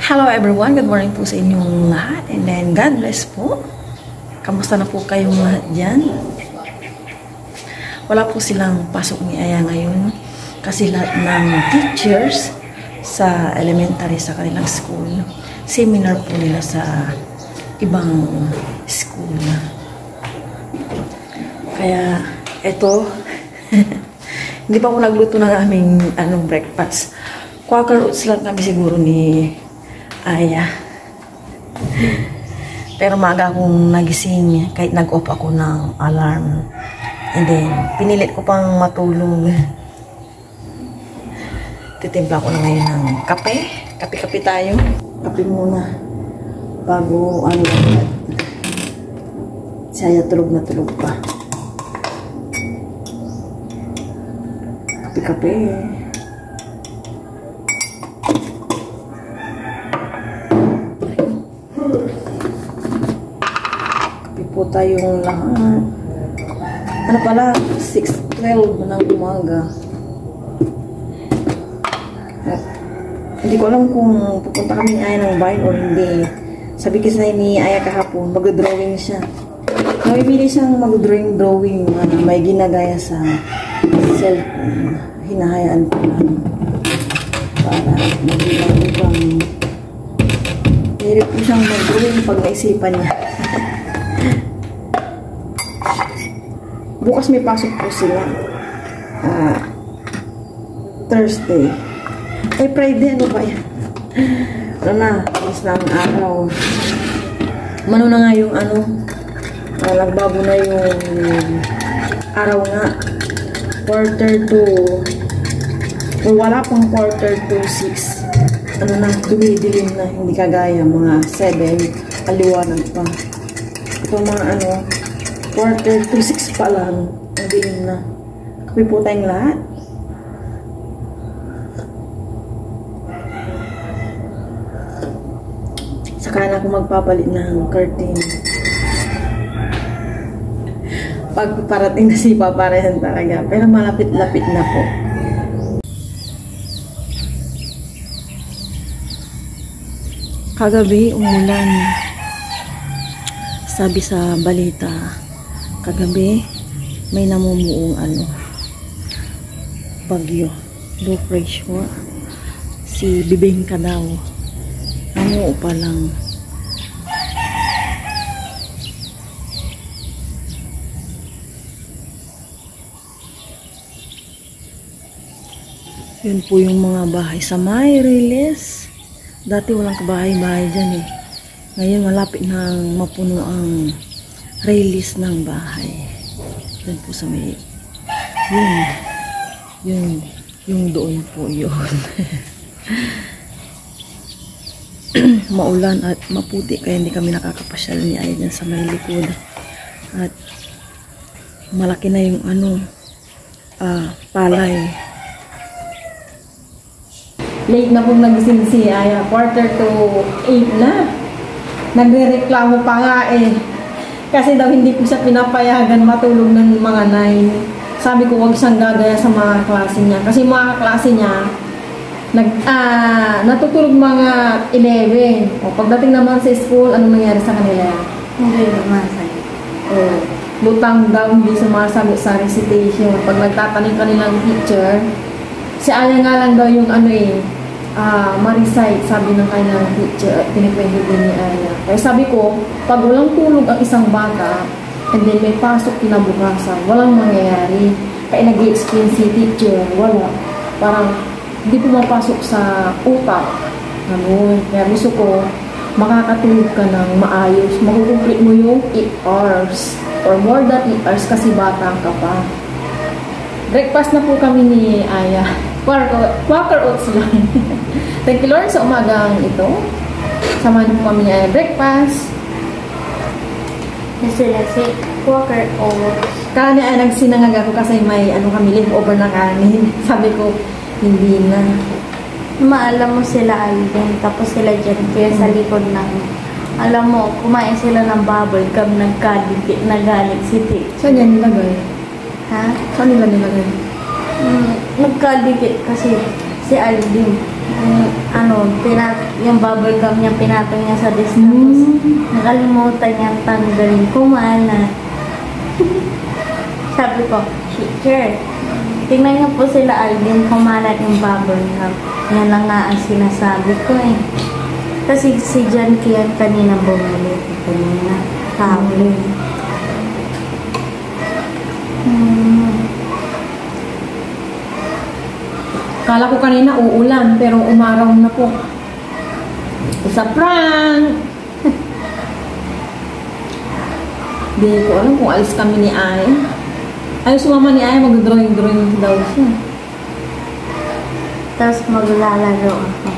Hello everyone, good morning po sa inyong lahat and then God bless po. Kamusta na po kayong lahat dyan? Wala po silang pasok ni Aya ngayon kasi lahat ng teachers sa elementary sa kanilang school, seminar po nila sa ibang school. Kaya eto, hindi pa po nagluto ng aming breakfast. Quaker oats lang kami siguro ni Aya. Pero maaga akong nagising kahit nag-off ako ng alarm. And then, pinilit ko pang matulog. Titimpla ko na ngayon ng kape. Kape-kape tayo. Kape muna. Bago si Aya tulog na tulog pa. Kape-kape. Po tayong lahat. Ano pala? 6:12 ng umaga. At hindi ko alam kung pupunta kami ni Aya ng bayan o hindi. Sabi kasi ni Aya kahapon, mag-drawing siya. Namimili siyang mag-drawing may ginagaya sa cellphone. Hinahayaan ko lang para mag-ibang hirap po siyang mag-drawing pag naisipan niya. Bukas may pasok po sila. Thursday. Ay, Friday. Ano ba yan? Ano na? Alis na ang araw. Mano na nga yung nagbago na yung araw nga. Quarter to wala pang quarter to 6. Ano na? Dumidilim na. Hindi kagaya. Mga 7. Aliwanag pa. Ito mga quarter to 6 pa lang. Ang dilim na. Kapi po tayong lahat. Saka na ako magpapalit ng curtain. Pag parating na si paparehan talaga. Pero malapit-lapit na po. Kagabi, umulan. Sabi sa balita, kagabi may namumuong bagyo, low pressure, si Bibingka daw namuo pa lang. Yun po yung mga bahay sa may release. Dati walang kabahay-bahay dyan eh. Ngayon malapit nang mapuno ang release ng bahay. Doon po sa may yung doon po yun. Maulan at maputi kaya hindi kami nakakapasyal ni Aya dyan sa may likod. At malaki na yung palay. Late na pong nagising si Aya. Quarter to 8 na. Nagre-reklamo pa nga eh. Kasi daw hindi ko siya pinapayagan matulog ng mga 9. Sabi ko wag siyang gagaya sa mga klase niya. Kasi mga klase niya, natutulog mga 11. O pagdating naman sa school, ano nangyari sa kanila? Hindi sumasagot. Lutang daw, hindi sumasagot sa recitation. Pag nagtatanong kanilang teacher, si Aya nga lang daw yung ma-recite, sabi ng kanyang teacher, pinikwento din ni Aya. Kaya sabi ko, pag walang tulog ang isang bata, and then may pasok kinabukasan, walang mangyayari. Kaya nag-i-explain si teacher, wala. Parang, hindi pumapasok sa utak. Kaya gusto ko, makakatulog ka ng maayos. Makukumplete mo yung 8 hours. Or more than 8 hours kasi bata ka pa. Breakfast na po kami ni Aya. Quaker oats lang. Thank you Lord sa umagang ito. Samahan po kami niya breakfast. Sila si Quaker oats. Kaya ay nagsinangag ako kasi may kami leftover na kanin. Sabi ko, hindi na. Maalam mo sila Alden, tapos sila dyan kaya sa likod namin. Alam mo, kumain sila ng bubble gum, nagkadikit na galit si Tito. Saan yan nilagay? Ha? Saan nila nilagay? Nagkadikit kasi si Alden. yung bubble gum niya, pinatong niya sa desk. Tapos, nakalimutan niya tanggalin. Kumana. Sabi ko, teacher, tingnan niyo po sila Alvin, kumalat yung bubble gum. Yan lang nga ang sinasabi ko eh. Kasi si John Kian kanina bumalik. Kanina. Kahapon. Kala ko kanina uulan, pero umaraw na po. Sa prank! Di ko alam kung alis kami ni Aya. Ayaw sumama ni Aya, mag-drawing-drawing daw siya. Tapos maglalaro ako.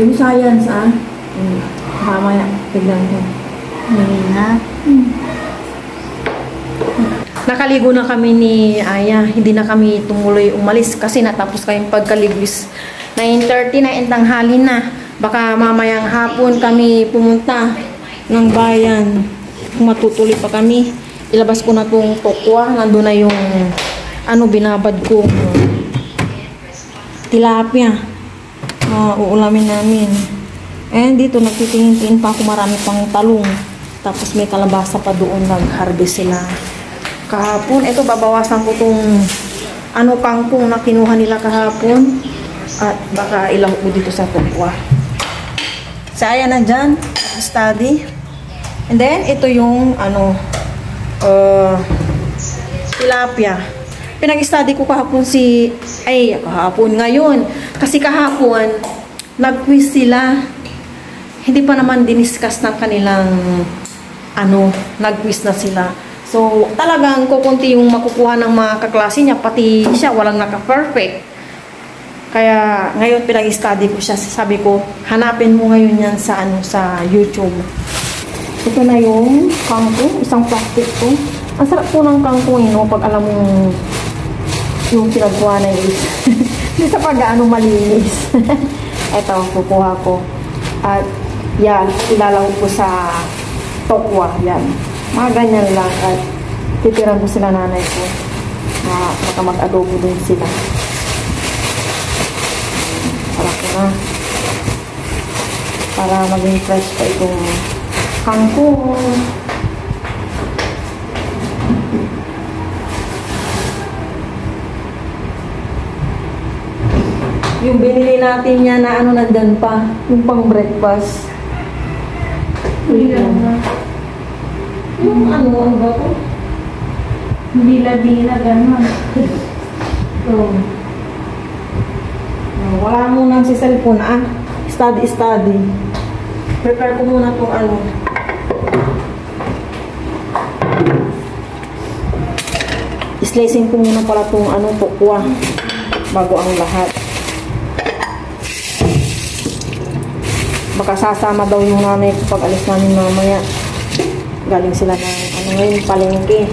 Yung science, ah? Mamaya, tignan ko. Hindi na. Nakaligo na kami ni Aya. Hindi na kami tumuloy umalis kasi natapos kayong pagkaligwis. 9:30 na, tanghali na. Baka mamayang hapon kami pumunta ng bayan. Kung matutuloy pa kami, ilabas ko na tong tokwa. Nandun na yung binabad ko. Tilapia. Uulamin namin. And dito nagtitingin-tingin pa ako, marami pang talong. Tapos may kalabasa pa doon, nag-harvest sila. Kahapon, ito babawasan ko tong kangkong na kinuha nila kahapon. At baka ilang ko dito sa tokwa. Saya na dyan, study. And then, ito yung tilapia. Pinag-study ko kahapon ngayon. Kasi kahapon, nag-quiz sila. Hindi pa naman diniscuss ng kanilang nag-quiz na sila. So, talagang kukunti yung makukuha ng mga kaklase niya. Pati siya, walang naka-perfect. Kaya, ngayon pinag-study ko siya. Sabi ko, hanapin mo ngayon yan sa YouTube. Ito na yung kangkong, isang plastic ko. Ang sarap po ng kangkong pag alam mo yung pinagkuha na is. Hindi sa malinis. Ito, kukuha ko. At, yan, ilalaw ko sa tokwa. Yan. Mga ganyan lang. At, titiran ko sila nanay ko. Baka mag-adobo din sila. Sarap ko na. Para maging fresh pa itong kangkong. Yung binili natin niya na nandun pa. Yung pang breakfast. Yung ano ba ito? Bila-bila, gano'n. So, wala muna si cellphone, study. Prepare ko muna itong slicing ko muna pala itong tokwa bago ang lahat. Baka sasama daw yung nanay ko pag alis namin mamaya. Galing sila ng ngayon, palengke.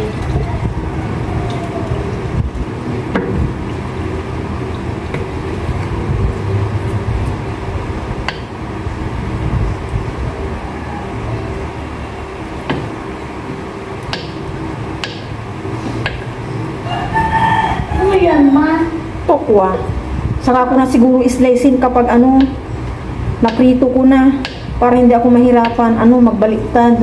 Ano yan, ma? Tokwa. Saka ko na siguro slicing kapag naprito ko na para hindi ako mahirapan magbaliktad.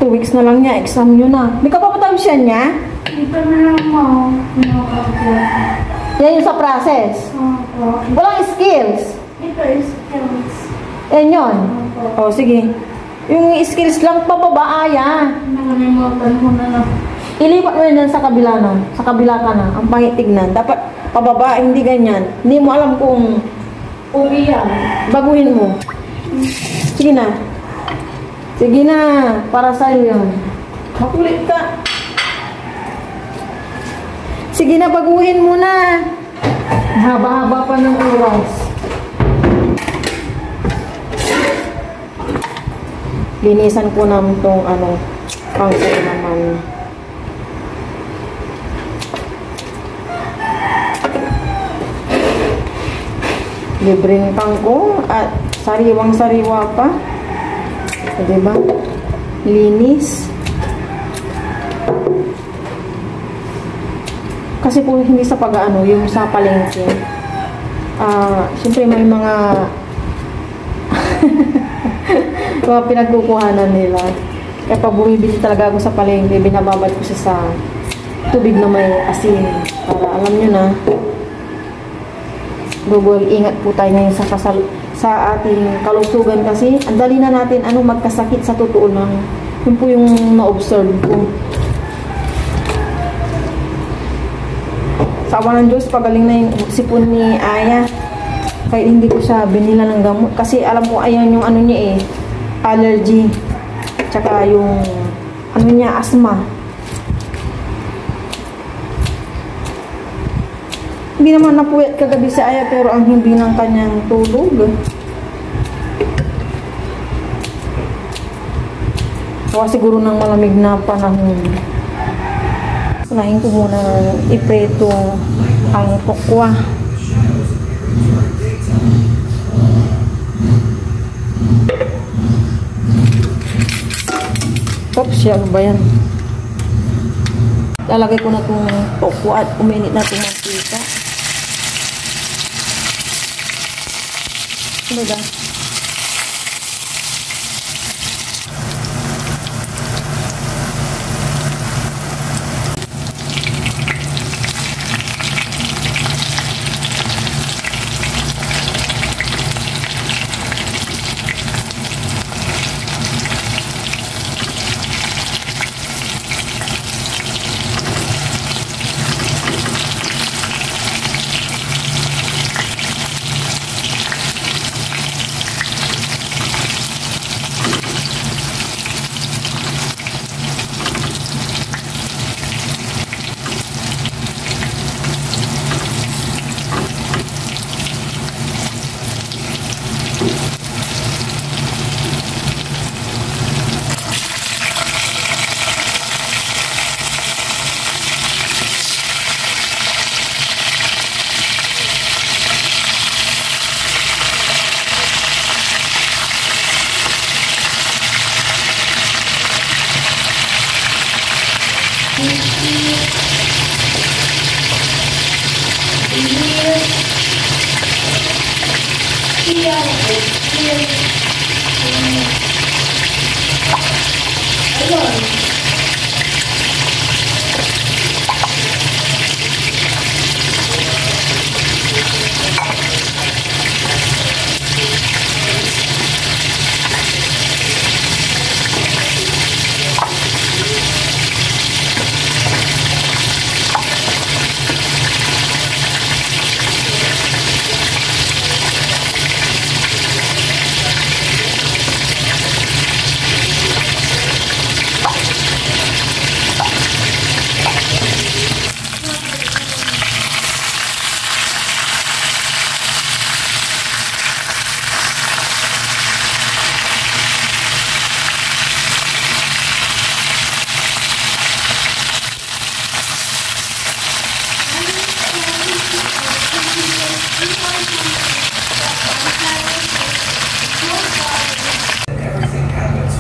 Weeks na lang niya, exam nyo na. May kapapatang siya niya? Ito na lang mo. Yan yung sa process. Walang skills. Ito is skills. Yan yun. O, sige. Yung skills lang pababa, Nakalimutan ko na lang. Ilipat mo yan sa kabila na. Sa kabila ka na. Ang pangit tignan. Dapat pababa, hindi ganyan. Hindi mo alam kung okay yan. Baguhin mo. Sige na. Sige na. Para sa'yo yan. Makulit ka. Sige na, baguhin mo na. Haba-haba pa ng oras. Linisan ko naman itong kangkong naman. Libreng kangkong at sariwang-sariwa pa. So, diba? Linis. Kasi po hindi sa pag-ano, yung sa palengke. Siyempre may mga mga pinagkukuhanan nila. Kaya pag bumibili talaga ako sa palengke, binababad ko siya sa tubig na may asin. Para alam nyo na, ingat po tayo ngayon sa ating kalusugan kasi ang dali na natin magkasakit sa totoo lang. Yun po yung na-observe ko. Sa awa ng Diyos, pagaling na yung sipon ni Aya. Kaya hindi ko siya binila ng gamot. Kasi alam ko, ayan yung niya allergy. Tsaka yung niya, asthma. Hindi naman napuyat kagabi si Aya, pero ang hindi ng kanyang tulog. Kaya siguro ng malamig na panahon. Unahin ko muna ipreto ang tokwa. Oops, ano ba yan? Lalagay ko na itong tokwa at uminit na itong mantika. Ano ba?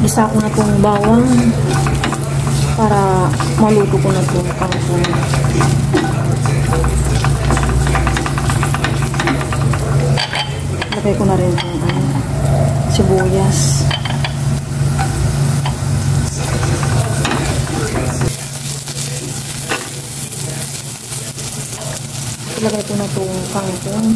Isa ko na itong bawang para maluto ko na itong kangkong. Lagay ko na rin itong sibuyas. Lagay ko na itong kangkong.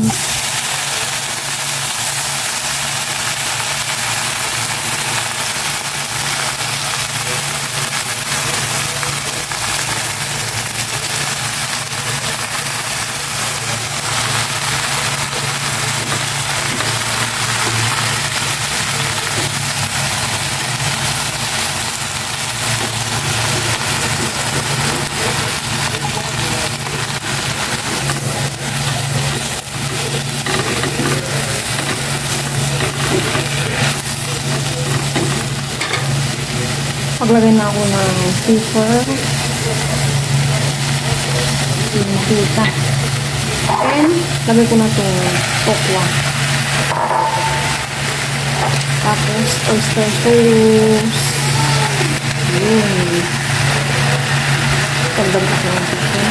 Maglagay na ako ng pepper, mantika, and lagay ko na itong tokwa. Tapos oyster sauce. Yun. Tagdag ako ng pepper.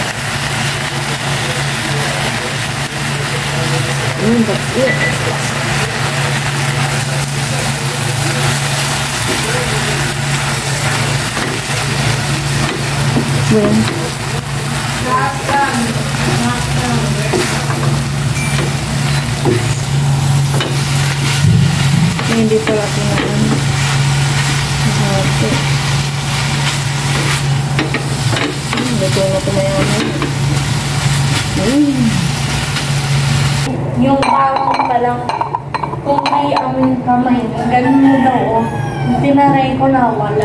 That's it. Well, hindi pala tinaon. Okay. Ito na tumayaman. Yung bawang pa lang, kung may amoy kamay, ganun mo daw, oh. Tinaray ko na wala.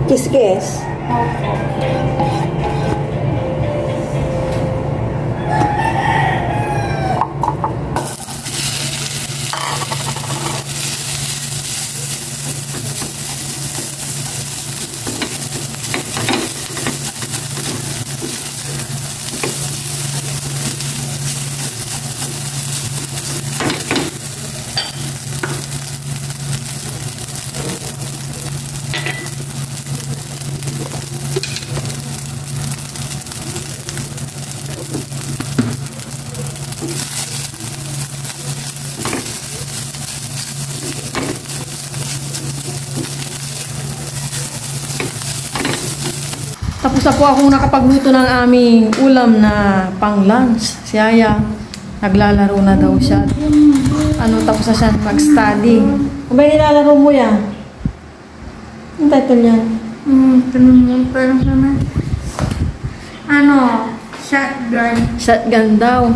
Kiss-kiss. Tapos ako akong nakapagluto ng aming ulam na pang-lunch. Si Aya, naglalaro na daw siya. Tapos na siya mag-study. Ano ba yung nilalaro mo yan? Ang title yan? Tanong parang sana. Shotgun. Shotgun daw.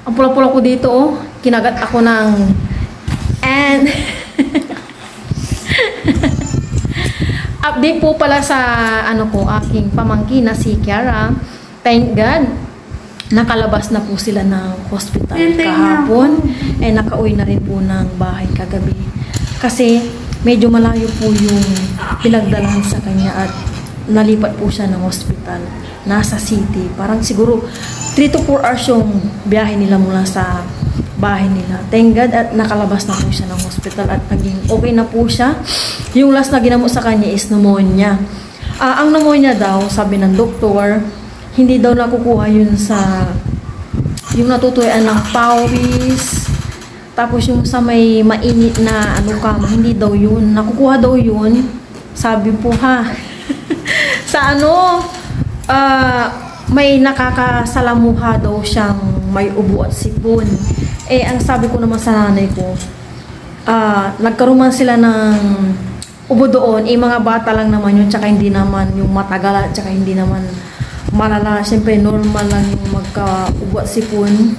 Ang pula-pula ko dito, oh. Kinagat ako ng... And... Update po pala sa aking pamangkin na si Kiara. Thank God, nakalabas na po sila ng hospital kahapon. Nakauwi na rin po ng bahay kagabi. Kasi medyo malayo po yung pinagdalahan sa kanya at nalipat po siya ng hospital. Nasa city. Parang siguro 3 to 4 hours yung biyahe nila mula sa bahay nila. Thank God at nakalabas na po siya ng hospital at naging okay na po siya. Yung last na ginamot sa kanya is pneumonia. Ang pneumonia daw, sabi ng doktor, hindi daw nakukuha yun sa yung natutuyan ng pawis. Tapos yung sa may mainit na hindi daw yun. Nakukuha daw yun. Sabi po ha. Sa may nakakasalamuha daw siyang may ubo at sipon. Ang sabi ko naman sa nanay ko, nagkaroon man sila ng ubo doon, mga bata lang naman yun, tsaka hindi naman yung matagal, tsaka hindi naman malala. Siyempre, normal lang yung magka-ubo at sipon.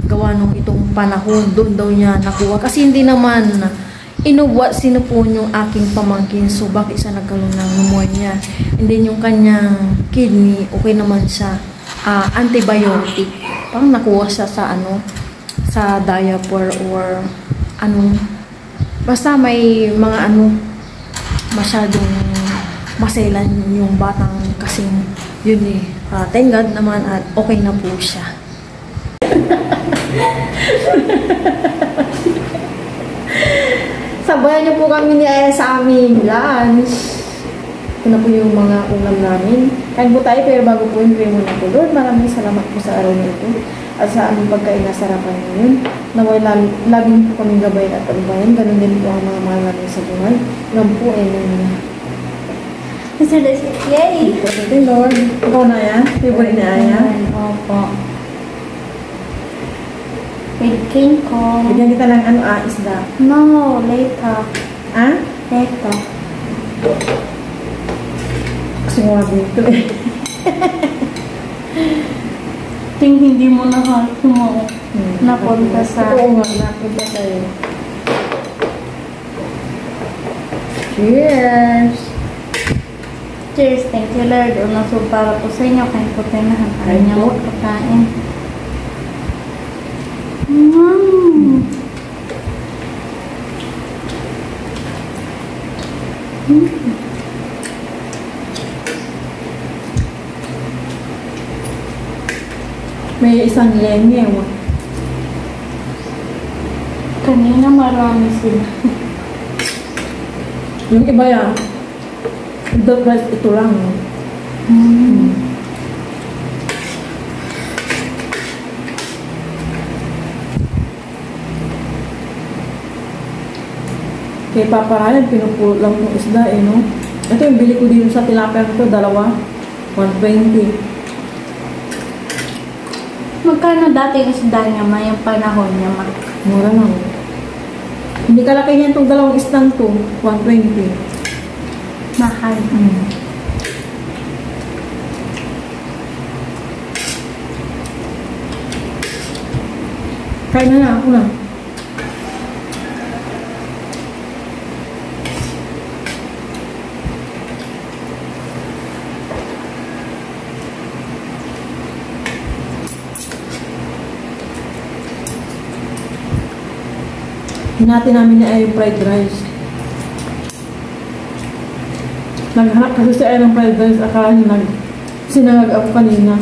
Gawa nung itong panahon, doon daw niya nakuha. Kasi hindi naman inubo at sinupon yung aking pamangkin. So, bakit siya nagkaroon ng pneumonia? And then, yung kanyang kidney, okay naman siya. Antibiotic. Parang nakuha siya sa sa diaper or basta may mga masyadong maselan yung batang kasing yun thank God naman at okay na po siya. Sabayan niyo po kami ni Aya sa aming lunch. Ito na po yung mga ulam namin. Kain po tayo pero bago po yung pray muna po. Lord, maraming salamat po sa araw na ito at sa aming pagkain na sarapan ngayon. Naway laging po kaming gabay at talubayan. Ganun din po ang mga mahal namin sa buhay. Ngayon po Yay! Ito Lord. Ikaw na yan? Favorite na yan? Opo. With king kong. Bigyan kita ng isda. No, later. Later. Kasi nga dito Hindi mo na napunta sa... Oo nga, napunta sa'yo. Cheers! Cheers! Thank you, Lord. So, para po sa inyo, kain po tayo na hanggang niya magpakain. May isang lenyew. Kanina marami sila. Yung iba yan, ito lang. Kay Papa Ryan, pinupulot lang ng isda eh, no? Ito yung bili ko dito sa tilapia ko, dalawa. 120. Magkano dati yung isda niya, ma? Yung panahon niya, ma? Mura lang. Hindi kalakihan itong dalawang isdang to. 120. Mahal. Kain na ako na. Hinati namin na ay yung fried rice. Naghanap kasi si ay ng fried rice. Akala niya sinangag ako kanina.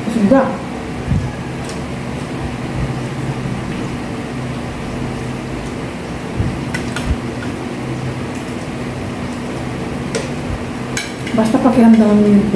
Sudah. Basta pakiramdaman mo yung